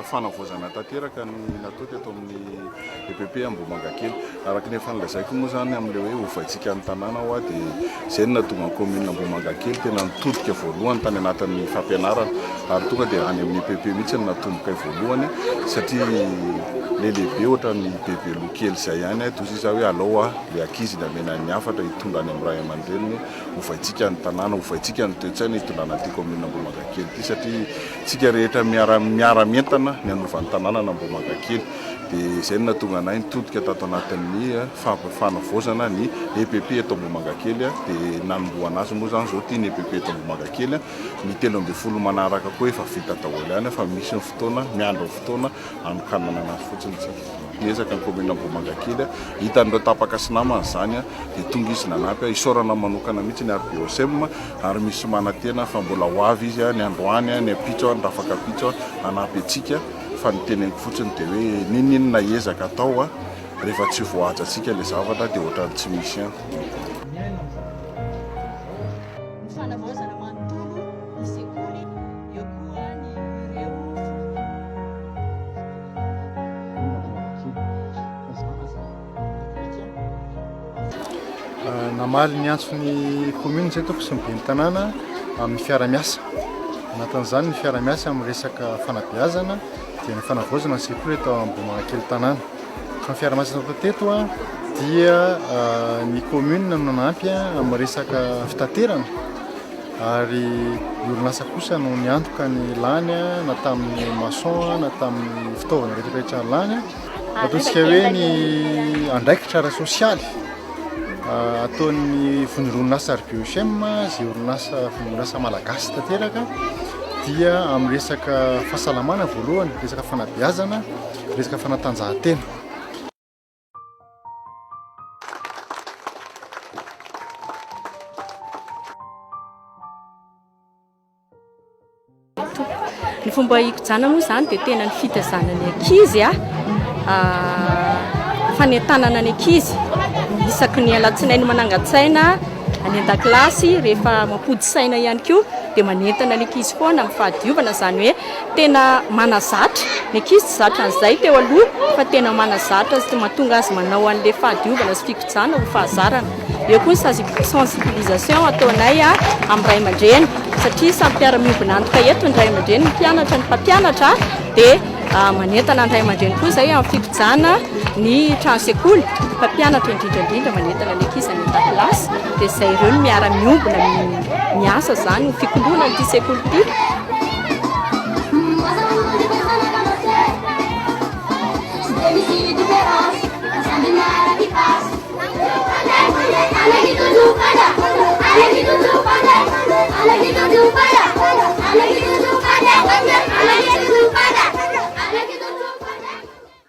fanavozana tanteraka ny natao teto amin'ny EPP Ambohimangakely araka ny fanlazaiko moa zany amin'le hoe ovaitsika ny tanàna ho dia izay natonga ny commune Ambohimangakely tena nitodika voalohany tany anatin'ny fampianarana ary tonga dia any amin'ny EPP mihitsy ny natomboka voalohany satria lehibe ohatra ny bebe lokely izay ihany toy izy hoe alao le ankizy namena ny hafatra hitondra any amin'ny ray aman-dreniny ovaitsika ny tanàna ovaitsika ny toe-tsaina hitondrana ty commune Ambohimangakely ty satria tsika rehetra miara-mientana ny anovan'ny tanàna Ambohimangakely dia izay no natonga anay nitodika tato anatin'ny fanavozana ny EPP eto Ambohimangakely dia nanomboana azy moa zany zao ty ny EPP eto Ambohimangakely ny 13 manaraka koa efa vita daholo ihany fa misy ny fotoana miandro ny fotoana anokanana anazy fotsiny ezaka ny commune Ambohimangakely hitan'ireo tapaka sy namana zany dia tonga izy nanampy isaorana manokana mihitsy ny RBOSM ary misy manantena fa mbola ho avy izy ny androany ny apitso ny rafaka apitso anampy atsika fa ny teneniko fotsiny dia hoe ninina ezaka atao rehefa tsy voahajantsika le zavatra dia ohatrany tsy misy ihany. Namaly ny antson'ny commune zay toko sy mibeny tanàna amin'ny fiara-miasa anatin'izany ny fiara-miasa amin'ny resaka fanabeazana dia ny fanavozana ny sekoly eto Ambohimangakely tanàna ka ny fiara-miasa natao teto dia ny commune nanampy amin'ny resaka fitaterana ary ny orinasa kosa no niantoka ny lany na tamin'ny maçon na tamin'ny fitaovana rehetrarehetra ny lany ataontsika hoe ny andraikitra ara-sosialy ataon'ny vonironasa RBOSM izay orinasa malagasy tanteraka dia amin'ny resaka fahasalamana voalohany resaka fanabeazana resaka fanatanjahantena. Ny fomba hikojana moa zany dia tena ny fitazanany ankizy fanentanana ny ankizy isaky ny alatsinainy manangan-tsaina any an-dakilasy rehefa mampody saina ihany koa dia manentana ny ankizy foana amin'ny fahadiovana zany hoe tena manazatra ny ankizy tsy zatra an'izay teo aloha fa tena manazatra sy mahatonga azy manao an'le fahadiovana sy fikojana ho fahazarana. Eo koa ny sensibilisation ataonay amin'ny ray aman-dreny satria samy mpiara-miombina antoka eto ny ray aman-dreny ny mpianatra ny mpampianatra dia manentana ny ray aman-dreny koa zay amin'ny fikojana ny trano sekoly mpampianatra indrindrandrindra manentana ny ankizy any an-dakilasy dia izay ireo ny miara-miombina miasa zany ny fikoloana ity sekoly ity